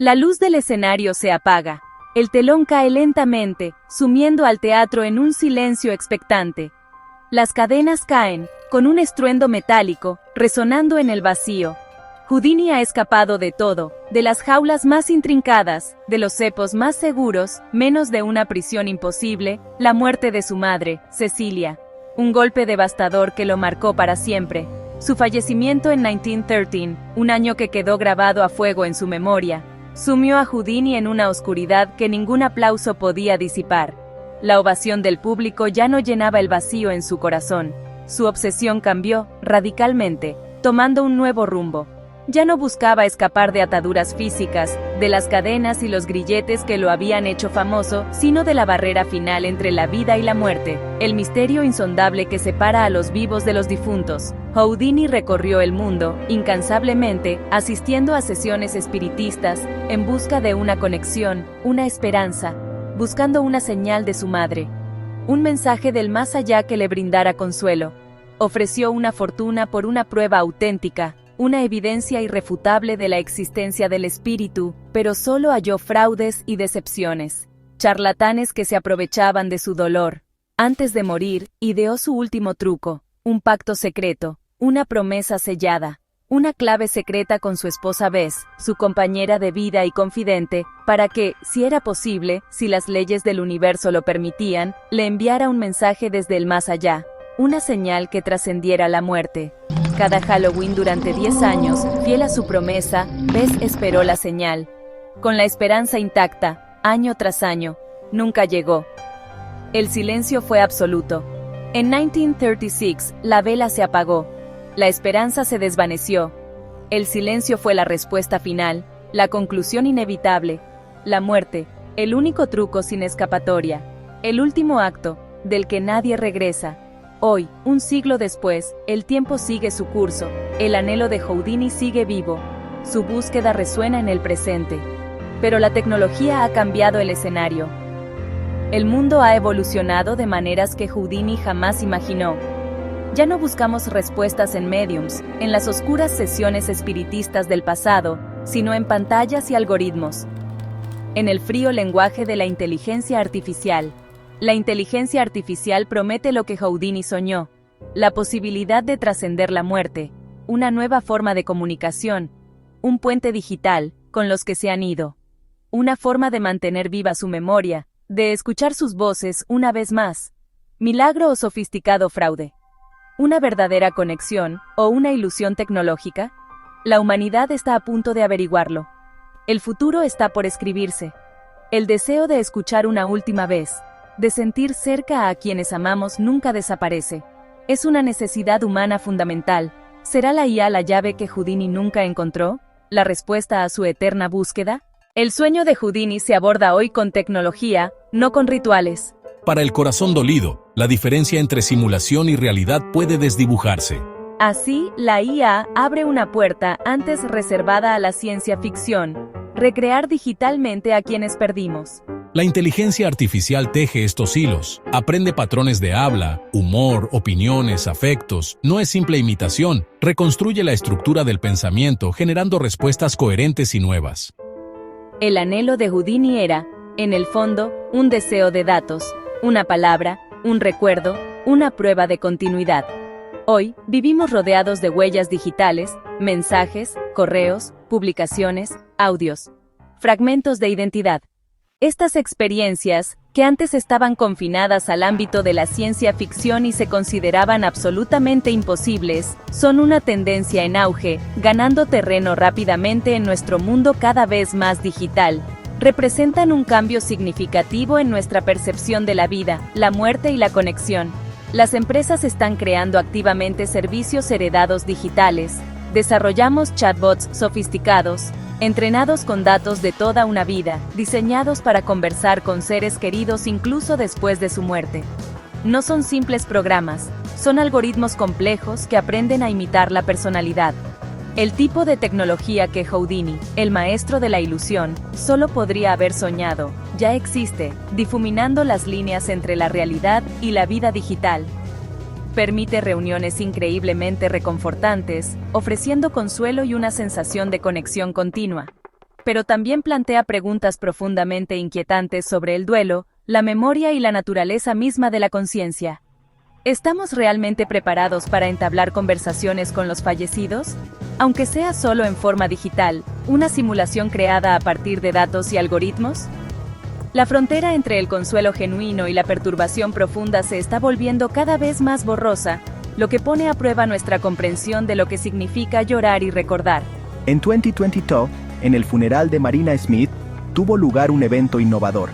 La luz del escenario se apaga. El telón cae lentamente, sumiendo al teatro en un silencio expectante. Las cadenas caen, con un estruendo metálico, resonando en el vacío. Houdini ha escapado de todo, de las jaulas más intrincadas, de los cepos más seguros, menos de una prisión imposible, la muerte de su madre, Cecilia. Un golpe devastador que lo marcó para siempre. Su fallecimiento en 1913, un año que quedó grabado a fuego en su memoria, sumió a Houdini en una oscuridad que ningún aplauso podía disipar. La ovación del público ya no llenaba el vacío en su corazón. Su obsesión cambió, radicalmente, tomando un nuevo rumbo. Ya no buscaba escapar de ataduras físicas, de las cadenas y los grilletes que lo habían hecho famoso, sino de la barrera final entre la vida y la muerte, el misterio insondable que separa a los vivos de los difuntos. Houdini recorrió el mundo, incansablemente, asistiendo a sesiones espiritistas, en busca de una conexión, una esperanza, buscando una señal de su madre, un mensaje del más allá que le brindara consuelo. Ofreció una fortuna por una prueba auténtica, una evidencia irrefutable de la existencia del espíritu, pero solo halló fraudes y decepciones, charlatanes que se aprovechaban de su dolor. Antes de morir, ideó su último truco, un pacto secreto, una promesa sellada, una clave secreta con su esposa Bess, su compañera de vida y confidente, para que, si era posible, si las leyes del universo lo permitían, le enviara un mensaje desde el más allá, una señal que trascendiera la muerte. Cada Halloween durante 10 años, fiel a su promesa, Bess esperó la señal. Con la esperanza intacta, año tras año, nunca llegó. El silencio fue absoluto. En 1936, la vela se apagó. La esperanza se desvaneció. El silencio fue la respuesta final, la conclusión inevitable. La muerte, el único truco sin escapatoria. El último acto, del que nadie regresa. Hoy, un siglo después, el tiempo sigue su curso, el anhelo de Houdini sigue vivo, su búsqueda resuena en el presente. Pero la tecnología ha cambiado el escenario. El mundo ha evolucionado de maneras que Houdini jamás imaginó. Ya no buscamos respuestas en mediums, en las oscuras sesiones espiritistas del pasado, sino en pantallas y algoritmos. En el frío lenguaje de la inteligencia artificial. La inteligencia artificial promete lo que Houdini soñó, la posibilidad de trascender la muerte, una nueva forma de comunicación, un puente digital, con los que se han ido. Una forma de mantener viva su memoria, de escuchar sus voces una vez más. ¿Milagro o sofisticado fraude? ¿Una verdadera conexión o una ilusión tecnológica? La humanidad está a punto de averiguarlo. El futuro está por escribirse. El deseo de escuchar una última vez, de sentir cerca a quienes amamos nunca desaparece. Es una necesidad humana fundamental. ¿Será la IA la llave que Houdini nunca encontró? ¿La respuesta a su eterna búsqueda? El sueño de Houdini se aborda hoy con tecnología, no con rituales. Para el corazón dolido, la diferencia entre simulación y realidad puede desdibujarse. Así, la IA abre una puerta antes reservada a la ciencia ficción, recrear digitalmente a quienes perdimos. La inteligencia artificial teje estos hilos, aprende patrones de habla, humor, opiniones, afectos, no es simple imitación, reconstruye la estructura del pensamiento generando respuestas coherentes y nuevas. El anhelo de Houdini era, en el fondo, un deseo de datos, una palabra, un recuerdo, una prueba de continuidad. Hoy, vivimos rodeados de huellas digitales, mensajes, correos, publicaciones, audios, fragmentos de identidad. Estas experiencias, que antes estaban confinadas al ámbito de la ciencia ficción y se consideraban absolutamente imposibles, son una tendencia en auge, ganando terreno rápidamente en nuestro mundo cada vez más digital. Representan un cambio significativo en nuestra percepción de la vida, la muerte y la conexión. Las empresas están creando activamente servicios heredados digitales. Desarrollamos chatbots sofisticados, entrenados con datos de toda una vida, diseñados para conversar con seres queridos incluso después de su muerte. No son simples programas, son algoritmos complejos que aprenden a imitar la personalidad. El tipo de tecnología que Houdini, el maestro de la ilusión, solo podría haber soñado, ya existe, difuminando las líneas entre la realidad y la vida digital. Permite reuniones increíblemente reconfortantes, ofreciendo consuelo y una sensación de conexión continua. pero también plantea preguntas profundamente inquietantes sobre el duelo, la memoria y la naturaleza misma de la conciencia. ¿Estamos realmente preparados para entablar conversaciones con los fallecidos? Aunque sea solo en forma digital, una simulación creada a partir de datos y algoritmos. La frontera entre el consuelo genuino y la perturbación profunda se está volviendo cada vez más borrosa, lo que pone a prueba nuestra comprensión de lo que significa llorar y recordar. En 2022, en el funeral de Marina Smith, tuvo lugar un evento innovador.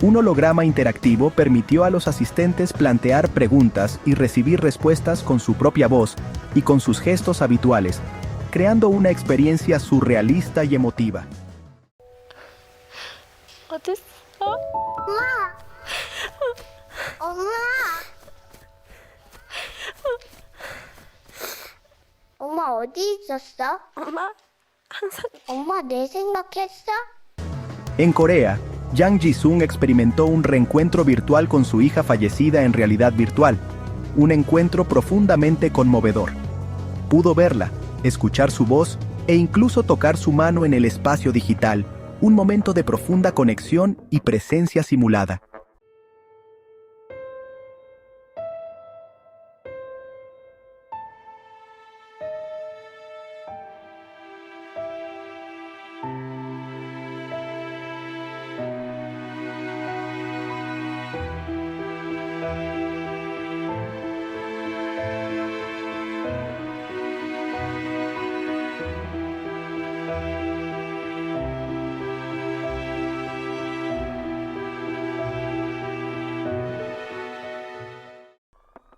Un holograma interactivo permitió a los asistentes plantear preguntas y recibir respuestas con su propia voz y con sus gestos habituales, creando una experiencia surrealista y emotiva. 어딨어? 엄마 어디 있었어? 엄마 내 생각했어? En Corea, Yang Ji-sung experimentó un reencuentro virtual con su hija fallecida en realidad virtual, un encuentro profundamente conmovedor. Pudo verla, escuchar su voz e incluso tocar su mano en el espacio digital, un momento de profunda conexión y presencia simulada.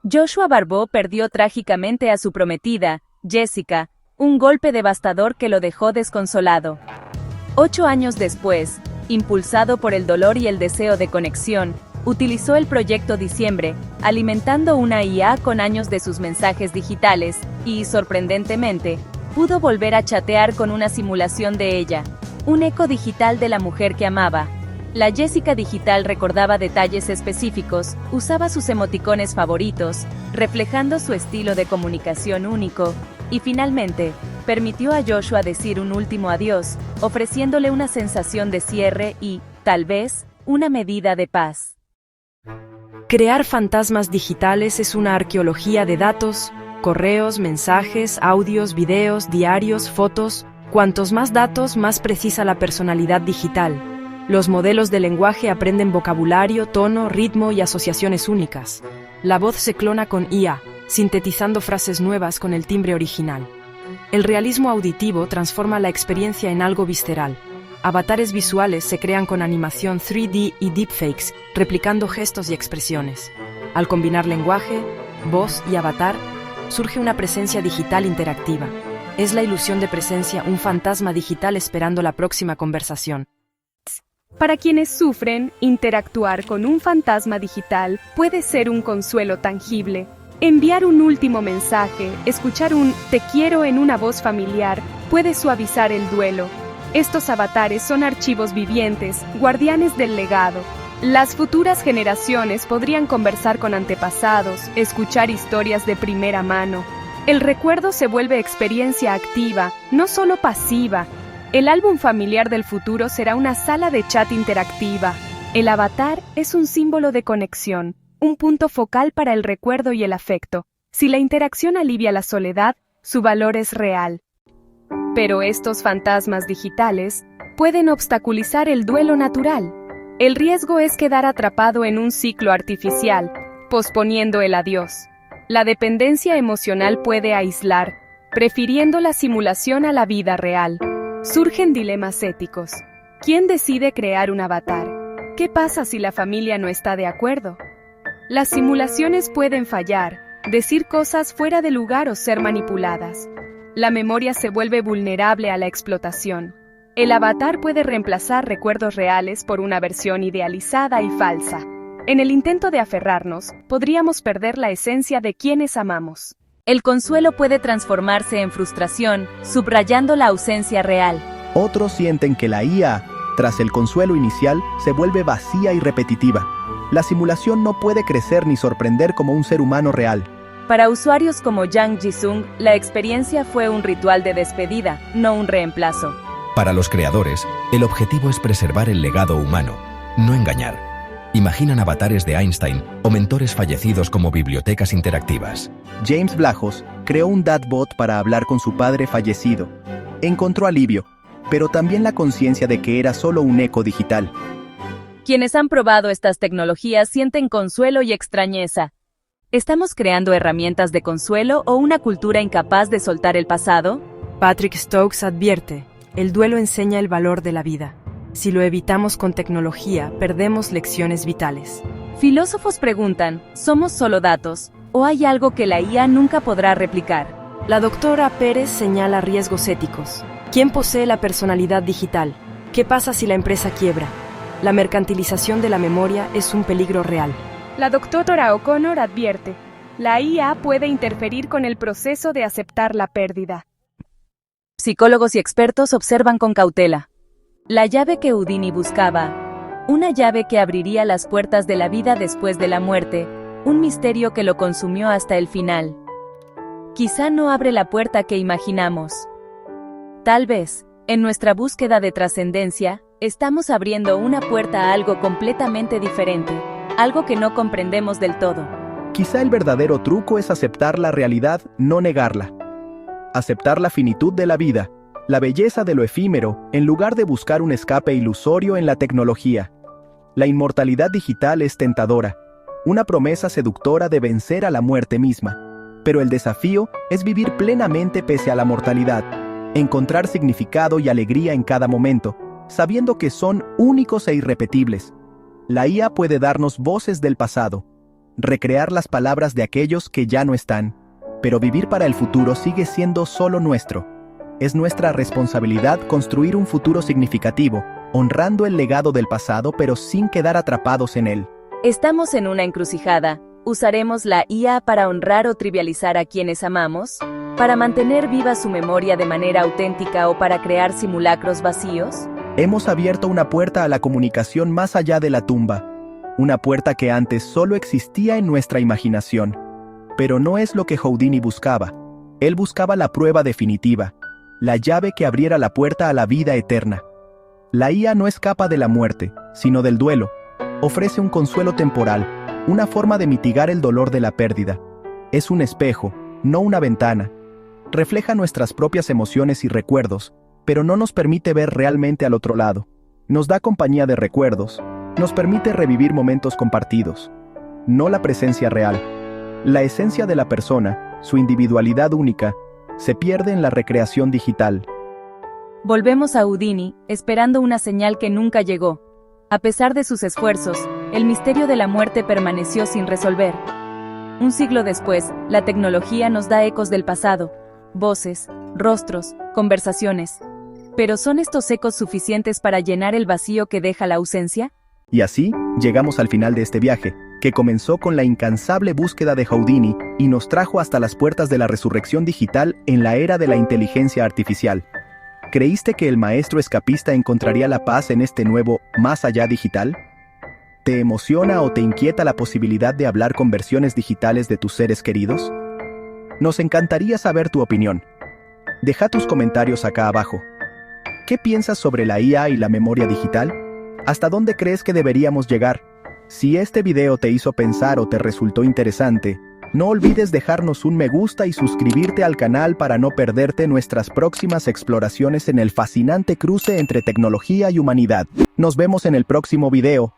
Joshua Barbeau perdió trágicamente a su prometida, Jessica, un golpe devastador que lo dejó desconsolado. 8 años después, impulsado por el dolor y el deseo de conexión, utilizó el proyecto Diciembre, alimentando una IA con años de sus mensajes digitales, y, sorprendentemente, pudo volver a chatear con una simulación de ella, un eco digital de la mujer que amaba. La Jessica digital recordaba detalles específicos, usaba sus emoticones favoritos, reflejando su estilo de comunicación único, y finalmente, permitió a Joshua decir un último adiós, ofreciéndole una sensación de cierre y, tal vez, una medida de paz. Crear fantasmas digitales es una arqueología de datos, correos, mensajes, audios, videos, diarios, fotos. Cuantos más datos, más precisa la personalidad digital. Los modelos de lenguaje aprenden vocabulario, tono, ritmo y asociaciones únicas. La voz se clona con IA, sintetizando frases nuevas con el timbre original. El realismo auditivo transforma la experiencia en algo visceral. Avatares visuales se crean con animación 3D y deepfakes, replicando gestos y expresiones. Al combinar lenguaje, voz y avatar, surge una presencia digital interactiva. Es la ilusión de presencia, un fantasma digital esperando la próxima conversación. Para quienes sufren, interactuar con un fantasma digital puede ser un consuelo tangible. Enviar un último mensaje, escuchar un "te quiero" en una voz familiar, puede suavizar el duelo. Estos avatares son archivos vivientes, guardianes del legado. Las futuras generaciones podrían conversar con antepasados, escuchar historias de primera mano. El recuerdo se vuelve experiencia activa, no solo pasiva. El álbum familiar del futuro será una sala de chat interactiva. El avatar es un símbolo de conexión, un punto focal para el recuerdo y el afecto. Si la interacción alivia la soledad, su valor es real. Pero estos fantasmas digitales pueden obstaculizar el duelo natural. El riesgo es quedar atrapado en un ciclo artificial, posponiendo el adiós. La dependencia emocional puede aislar, prefiriendo la simulación a la vida real. Surgen dilemas éticos. ¿Quién decide crear un avatar? ¿Qué pasa si la familia no está de acuerdo? Las simulaciones pueden fallar, decir cosas fuera de lugar o ser manipuladas. La memoria se vuelve vulnerable a la explotación. El avatar puede reemplazar recuerdos reales por una versión idealizada y falsa. En el intento de aferrarnos, podríamos perder la esencia de quienes amamos. El consuelo puede transformarse en frustración, subrayando la ausencia real. Otros sienten que la IA, tras el consuelo inicial, se vuelve vacía y repetitiva. La simulación no puede crecer ni sorprender como un ser humano real. Para usuarios como Yang Ji-sung, la experiencia fue un ritual de despedida, no un reemplazo. Para los creadores, el objetivo es preservar el legado humano, no engañar. Imaginan avatares de Einstein o mentores fallecidos como bibliotecas interactivas. James Vlahos creó un Dadbot para hablar con su padre fallecido. Encontró alivio, pero también la conciencia de que era solo un eco digital. Quienes han probado estas tecnologías sienten consuelo y extrañeza. ¿Estamos creando herramientas de consuelo o una cultura incapaz de soltar el pasado? Patrick Stokes advierte, el duelo enseña el valor de la vida. Si lo evitamos con tecnología, perdemos lecciones vitales. Filósofos preguntan, ¿somos solo datos, o hay algo que la IA nunca podrá replicar? La doctora Pérez señala riesgos éticos. ¿Quién posee la personalidad digital? ¿Qué pasa si la empresa quiebra? La mercantilización de la memoria es un peligro real. La doctora O'Connor advierte, la IA puede interferir con el proceso de aceptar la pérdida. Psicólogos y expertos observan con cautela. La llave que Houdini buscaba, una llave que abriría las puertas de la vida después de la muerte, un misterio que lo consumió hasta el final. Quizá no abre la puerta que imaginamos. Tal vez, en nuestra búsqueda de trascendencia, estamos abriendo una puerta a algo completamente diferente, algo que no comprendemos del todo. Quizá el verdadero truco es aceptar la realidad, no negarla. Aceptar la finitud de la vida, la belleza de lo efímero, en lugar de buscar un escape ilusorio en la tecnología. La inmortalidad digital es tentadora, una promesa seductora de vencer a la muerte misma. Pero el desafío es vivir plenamente pese a la mortalidad, encontrar significado y alegría en cada momento, sabiendo que son únicos e irrepetibles. La IA puede darnos voces del pasado, recrear las palabras de aquellos que ya no están, pero vivir para el futuro sigue siendo solo nuestro. Es nuestra responsabilidad construir un futuro significativo, honrando el legado del pasado pero sin quedar atrapados en él. Estamos en una encrucijada. ¿Usaremos la IA para honrar o trivializar a quienes amamos? ¿Para mantener viva su memoria de manera auténtica o para crear simulacros vacíos? Hemos abierto una puerta a la comunicación más allá de la tumba, una puerta que antes solo existía en nuestra imaginación. Pero no es lo que Houdini buscaba. Él buscaba la prueba definitiva, la llave que abriera la puerta a la vida eterna. La IA no escapa de la muerte, sino del duelo. Ofrece un consuelo temporal, una forma de mitigar el dolor de la pérdida. Es un espejo, no una ventana. Refleja nuestras propias emociones y recuerdos, pero no nos permite ver realmente al otro lado. Nos da compañía de recuerdos, nos permite revivir momentos compartidos. No la presencia real. La esencia de la persona, su individualidad única, se pierde en la recreación digital. Volvemos a Houdini, esperando una señal que nunca llegó. A pesar de sus esfuerzos, el misterio de la muerte permaneció sin resolver. Un siglo después, la tecnología nos da ecos del pasado, voces, rostros, conversaciones. ¿Pero son estos ecos suficientes para llenar el vacío que deja la ausencia? Y así, llegamos al final de este viaje, que comenzó con la incansable búsqueda de Houdini y nos trajo hasta las puertas de la resurrección digital en la era de la inteligencia artificial. ¿Creíste que el maestro escapista encontraría la paz en este nuevo más allá digital? ¿Te emociona o te inquieta la posibilidad de hablar con versiones digitales de tus seres queridos? Nos encantaría saber tu opinión. Deja tus comentarios acá abajo. ¿Qué piensas sobre la IA y la memoria digital? ¿Hasta dónde crees que deberíamos llegar? Si este video te hizo pensar o te resultó interesante, no olvides dejarnos un me gusta y suscribirte al canal para no perderte nuestras próximas exploraciones en el fascinante cruce entre tecnología y humanidad. Nos vemos en el próximo video.